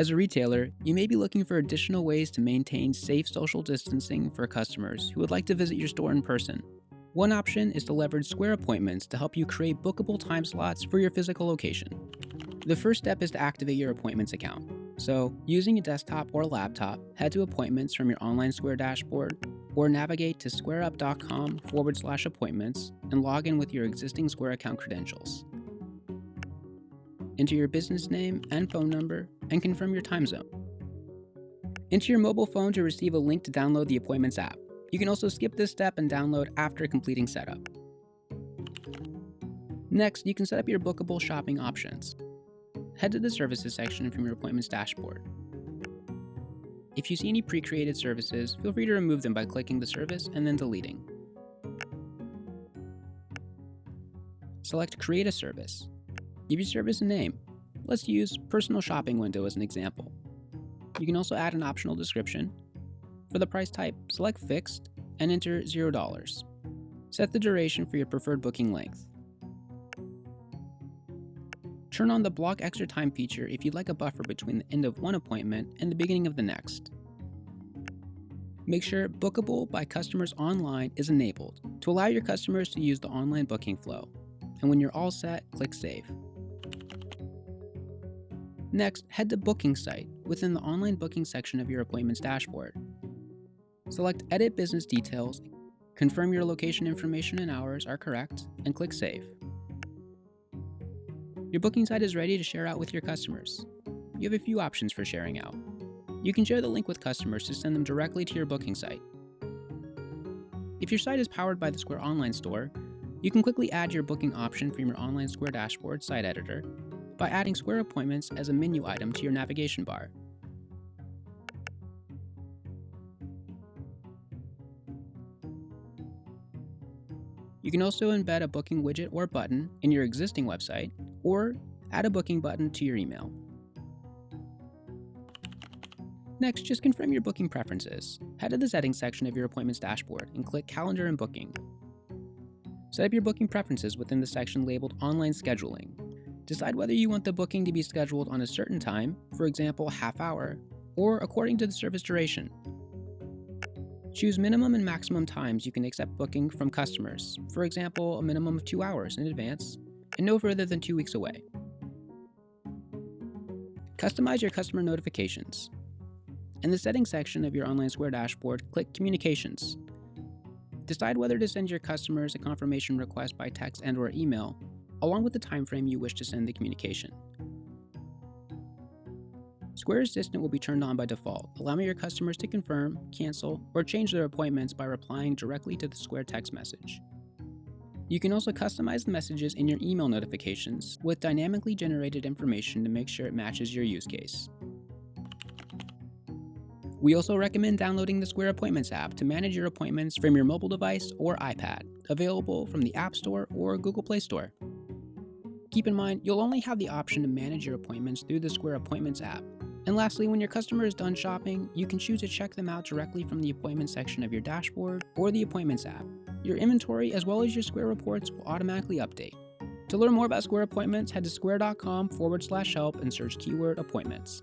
As a retailer, you may be looking for additional ways to maintain safe social distancing for customers who would like to visit your store in person. One option is to leverage Square Appointments to help you create bookable time slots for your physical location. The first step is to activate your Appointments account. So, using a desktop or laptop, head to Appointments from your online Square dashboard, or navigate to squareup.com/appointments and log in with your existing Square account credentials. Enter your business name and phone number, and confirm your time zone. Enter your mobile phone to receive a link to download the Appointments app. You can also skip this step and download after completing setup. Next, you can set up your Bookable shopping options. Head to the Services section from your Appointments dashboard. If you see any pre-created services, feel free to remove them by clicking the service and then deleting. Select Create a Service. Give your service a name. Let's use Personal Shopping Window as an example. You can also add an optional description. For the price type, select Fixed and enter $0. Set the duration for your preferred booking length. Turn on the Block Extra Time feature if you'd like a buffer between the end of one appointment and the beginning of the next. Make sure Bookable by Customers Online is enabled to allow your customers to use the online booking flow. And when you're all set, click Save. Next, head to Booking Site within the online booking section of your Appointments dashboard. Select Edit Business Details, confirm your location information and hours are correct, and click Save. Your booking site is ready to share out with your customers. You have a few options for sharing out. You can share the link with customers to send them directly to your booking site. If your site is powered by the Square Online Store, you can quickly add your booking option from your online Square dashboard site editor by adding Square Appointments as a menu item to your navigation bar. You can also embed a booking widget or button in your existing website, or add a booking button to your email. Next, just confirm your booking preferences. Head to the Settings section of your Appointments dashboard and click Calendar and Booking. Set up your booking preferences within the section labeled Online Scheduling. Decide whether you want the booking to be scheduled on a certain time, for example, half hour, or according to the service duration. Choose minimum and maximum times you can accept booking from customers, for example, a minimum of 2 hours in advance, and no further than 2 weeks away. Customize your customer notifications. In the Settings section of your online Square dashboard, click Communications. Decide whether to send your customers a confirmation request by text and/or email, along with the time frame you wish to send the communication. Square Assistant will be turned on by default, allowing your customers to confirm, cancel, or change their appointments by replying directly to the Square text message. You can also customize the messages in your email notifications with dynamically generated information to make sure it matches your use case. We also recommend downloading the Square Appointments app to manage your appointments from your mobile device or iPad, available from the App Store or Google Play Store. Keep in mind, you'll only have the option to manage your appointments through the Square Appointments app. And lastly, when your customer is done shopping, you can choose to check them out directly from the Appointments section of your dashboard or the Appointments app. Your inventory as well as your Square reports will automatically update. To learn more about Square Appointments, head to square.com/help and search keyword appointments.